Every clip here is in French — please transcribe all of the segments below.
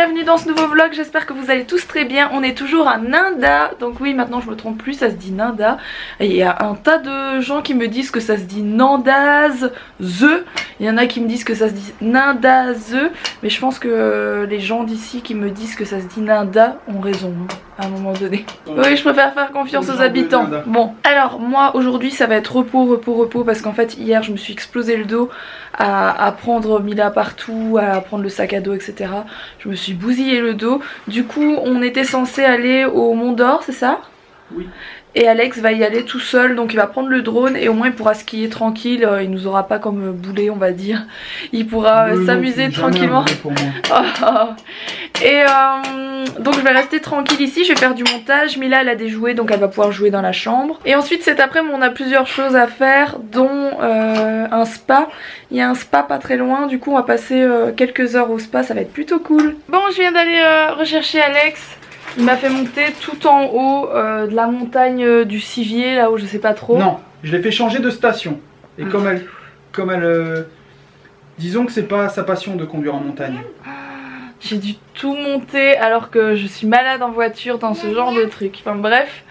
bienvenue dans ce nouveau vlog, j'espère que vous allez tous très bien. On est toujours à Nanda, donc oui maintenant je me trompe plus, ça se dit Nanda. Et il y a un tas de gens qui me disent que ça se dit Nandaz, il y en a qui me disent que ça se dit Nindaz, mais je pense que les gens d'ici qui me disent que ça se dit Nanda ont raison à un moment donné. Oui, je préfère faire confiance aux habitants. Bon, alors moi aujourd'hui ça va être repos parce qu'en fait hier je me suis explosé le dos à prendre Mila partout, à prendre le sac à dos, etc. Je me suis bousillé le dos. Du coup on était censé aller au Mont d'Or, c'est ça? Oui. Et Alex va y aller tout seul, donc il va prendre le drone et au moins il pourra skier tranquille, il nous aura pas comme boulet on va dire. Il pourra s'amuser tranquillement. Et donc je vais rester tranquille ici, je vais faire du montage. Mila elle a des jouets donc elle va pouvoir jouer dans la chambre. Et ensuite cet après-midi on a plusieurs choses à faire, dont un spa. Il y a un spa pas très loin, du coup on va passer quelques heures au spa, ça va être plutôt cool. Bon, je viens d'aller rechercher Alex. Il m'a fait monter tout en haut de la montagne du Civier, là où je sais pas trop. Non, je l'ai fait changer de station. Et comme elle disons que c'est pas sa passion de conduire en montagne. J'ai dû tout monter alors que je suis malade en voiture dans ce genre de truc. Enfin bref,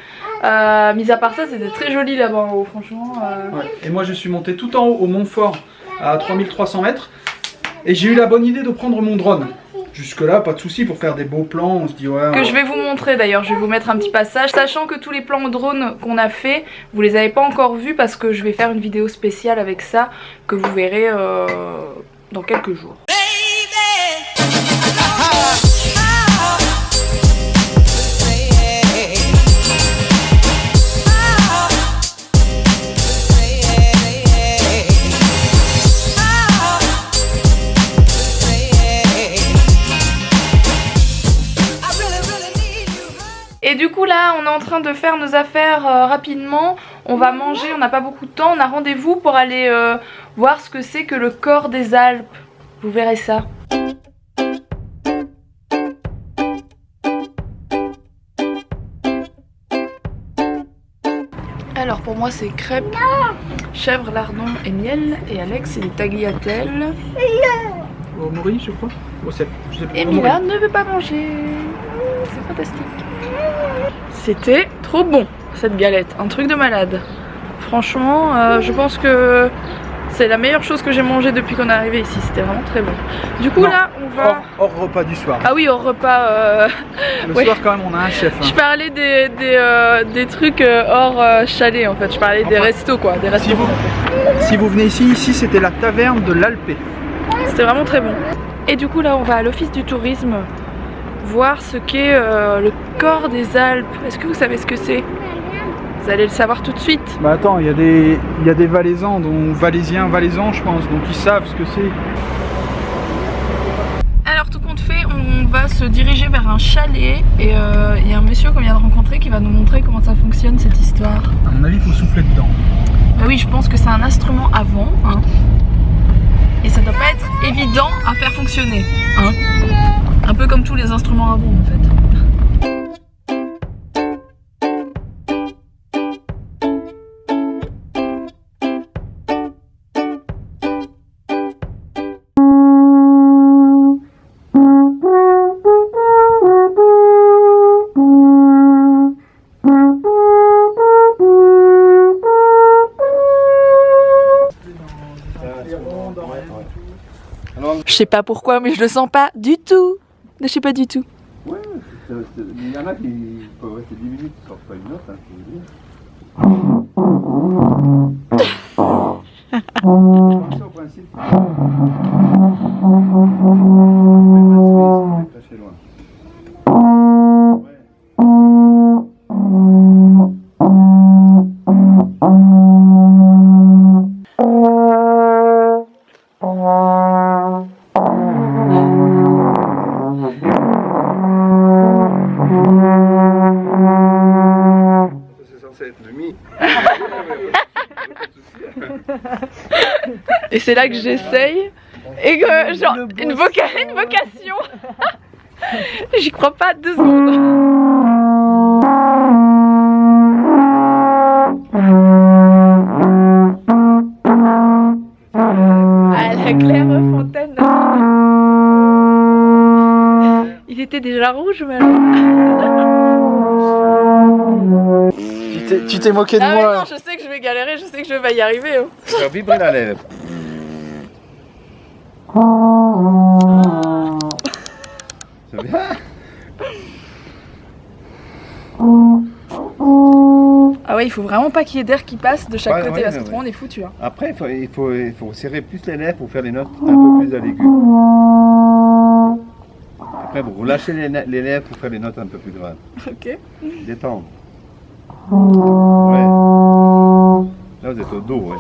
mis à part ça, c'était très joli là-bas en haut, franchement. Ouais. Et moi je suis monté tout en haut au Montfort à 3300 mètres. Et j'ai eu la bonne idée de prendre mon drone. Jusque là pas de souci pour faire des beaux plans, on se dit ouais. Que je vais vous montrer d'ailleurs, je vais vous mettre un petit passage. Sachant que tous les plans au drone qu'on a fait, vous les avez pas encore vus parce que je vais faire une vidéo spéciale avec ça que vous verrez dans quelques jours. Et du coup là on est en train de faire nos affaires rapidement. On va manger, on n'a pas beaucoup de temps. On a rendez-vous pour aller voir ce que c'est que le corps des Alpes. Vous verrez ça. Alors pour moi c'est crêpes, chèvre, lardon et miel. Et Alex c'est des tagliatelles. Au Mori je crois. Au cèpe. Et Mila ne veut pas manger. C'est fantastique. C'était trop bon cette galette, un truc de malade. Franchement je pense que c'est la meilleure chose que j'ai mangée depuis qu'on est arrivé ici, c'était vraiment très bon. Du coup là on va... Hors repas du soir. Ah oui, hors repas... Le soir quand même on a un chef. Hein. Je parlais des trucs hors chalet en fait, je parlais des restos quoi, des restaurants. Si vous venez ici c'était la taverne de l'Alpé. C'était vraiment très bon. Et du coup là on va à l'office du tourisme voir ce qu'est le corps des Alpes. Est-ce que vous savez ce que c'est? Vous allez le savoir tout de suite. Bah attends, il y a des Valaisans, dont Valaisiens, Valaisans je pense, donc ils savent ce que c'est. Alors tout compte fait, on va se diriger vers un chalet et il y a un monsieur qu'on vient de rencontrer qui va nous montrer comment ça fonctionne cette histoire. À mon avis il faut souffler dedans. Bah oui, je pense que c'est un instrument à vent hein. Et ça doit pas être évident à faire fonctionner hein. Un peu comme tous les instruments à vent en fait. Je sais pas pourquoi mais je le sens pas du tout. Je sais pas du tout. Ouais, il y en a qui peuvent rester 10 minutes, ils sortent pas une note, hein, je veux dire. Au principe. Assez loin. Et c'est là que j'essaye et que genre une vocation. J'y crois pas 2 secondes. Ah, la Clairefontaine. était déjà rouge, mais alors... Tu t'es moqué de Ah moi. mais non, je sais que je vais galérer, je sais que je vais y arriver. Hein. Faire vibrer la lèvre. C'est bien. Ah ouais, il faut vraiment pas qu'il y ait d'air qui passe de chaque Ouais, côté, ouais, parce que ouais. autrement on est foutu. Hein. Après, il faut serrer plus les lèvres pour faire les notes un peu plus à l'aigu. Après, vous lâchez les lèvres pour faire les notes un peu plus graves. Ok. Détendre. Ouais. Là, vous êtes au dos, ouais.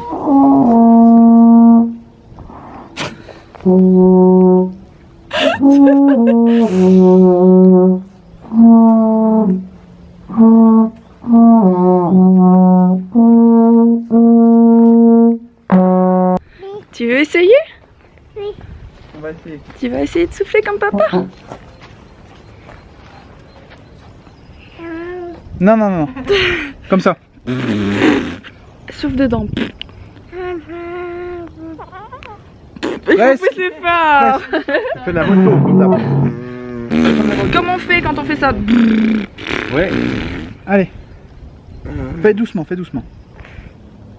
Tu veux essayer? On va essayer. Tu vas essayer de souffler comme papa? Non, non, non. Comme ça. Souffle dedans. Reste. C'est fort. On fait la moto, comme ça. Comment on fait quand on fait ça? Ouais. Allez. Fais doucement, fais doucement.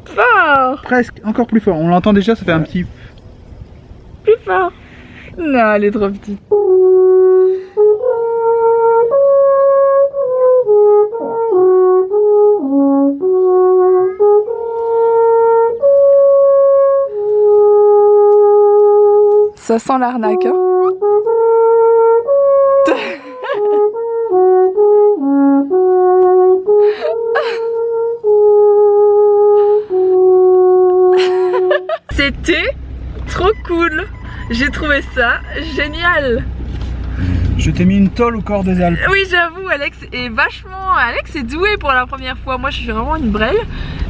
Fort. Presque, encore plus fort. On l'entend déjà, ça fait un petit... Plus fort. Non, elle est trop petite. Ça sent l'arnaque. Hein. C'était trop cool. J'ai trouvé ça génial. Je t'ai mis une tôle au corps des Alpes. Oui, j'avoue, Alex est vachement... Alex est doué pour la première fois. Moi, je suis vraiment une brêle.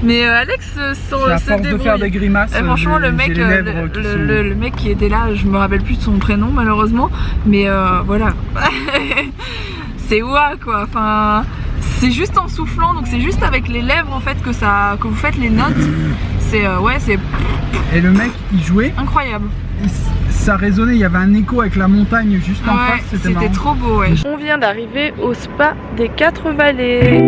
Mais Alex C'est à se force de débrouille. faire des grimaces. Franchement, j'ai le mec, les lèvres qui sont- le mec qui était là, je me rappelle plus de son prénom malheureusement, mais voilà, c'est ouah quoi. Enfin, c'est juste en soufflant, donc c'est juste avec les lèvres en fait que vous faites les notes. C'est ouais, c'est Et le mec, il jouait, incroyable. ça résonnait, il y avait un écho avec la montagne juste en Ouais, face, c'était c'était marrant. trop beau. Ouais. On vient d'arriver au spa des 4 Vallées.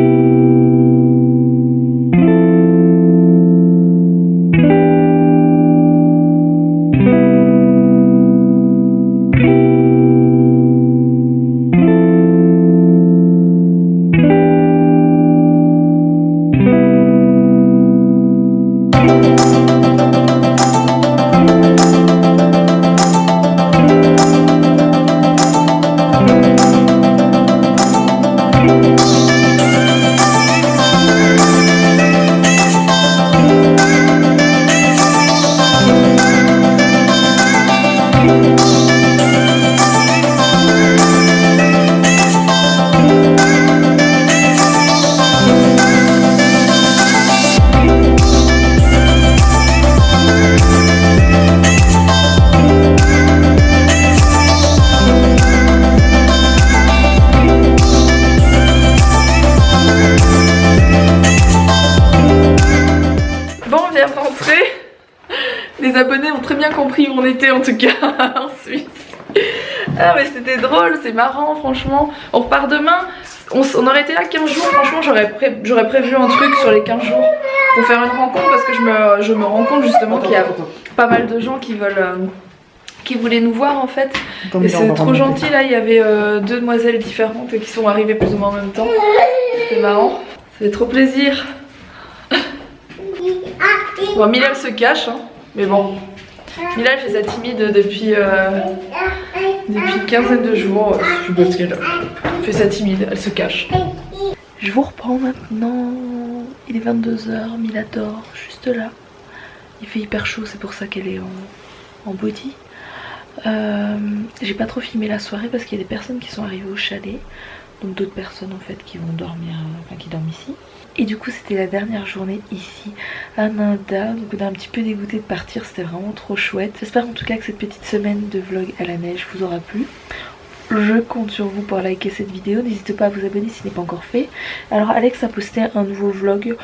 Les abonnés ont très bien compris où on était en tout cas en Suisse. Ah mais c'était drôle, c'est marrant franchement. On repart demain, on aurait été là 15 jours, franchement j'aurais prévu un truc sur les 15 jours pour faire une rencontre parce que je me rends compte justement qu'il y a pas mal de gens qui voulaient nous voir en fait. Et c'est trop gentil là, il y avait 2 demoiselles différentes qui sont arrivées plus ou moins en même temps. C'était marrant, ça fait trop plaisir. Bon, Mila elle se cache, hein. Mais bon, Mila elle fait sa timide depuis une quinzaine de jours. Je sais pas ce qu'elle fait sa timide, elle se cache. Je vous reprends maintenant. Il est 22 h, Mila dort juste là. Il fait hyper chaud, c'est pour ça qu'elle est en body. J'ai pas trop filmé la soirée parce qu'il y a des personnes qui sont arrivées au chalet. Donc d'autres personnes en fait qui vont dormir, enfin qui dorment ici. Et du coup c'était la dernière journée ici à Nanda, donc on est un petit peu dégoûté de partir, c'était vraiment trop chouette. J'espère en tout cas que cette petite semaine de vlog à la neige vous aura plu. Je compte sur vous pour liker cette vidéo, n'hésitez pas à vous abonner si ce n'est pas encore fait. Alors Alex a posté un nouveau vlog,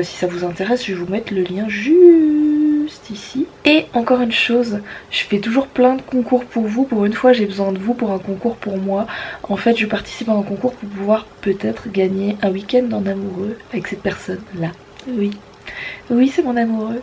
si ça vous intéresse je vais vous mettre le lien juste juste ici. Et encore une chose, je fais toujours plein de concours pour vous. Pour une fois j'ai besoin de vous pour un concours pour moi. En fait je participe à un concours pour pouvoir peut-être gagner un week-end en amoureux avec cette personne là. Oui. Oui, c'est mon amoureux.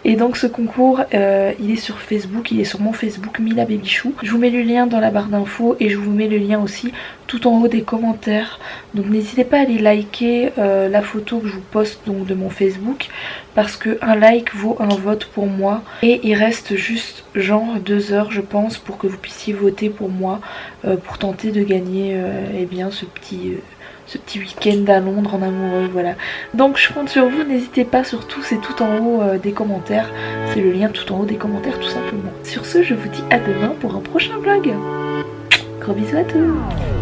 Et donc ce concours, il est sur Facebook, il est sur mon Facebook Mila Babychou. Je vous mets le lien dans la barre d'infos et je vous mets le lien aussi tout en haut des commentaires. Donc n'hésitez pas à aller liker la photo que je vous poste donc de mon Facebook, parce que un like vaut un vote pour moi. Et il reste juste genre 2 heures je pense pour que vous puissiez voter pour moi, pour tenter de gagner eh bien ce petit week-end à Londres en amoureux, voilà. Donc je compte sur vous, n'hésitez pas, surtout c'est tout en haut des commentaires, c'est le lien tout en haut des commentaires tout simplement. Sur ce, je vous dis à demain pour un prochain vlog. Gros bisous à tous.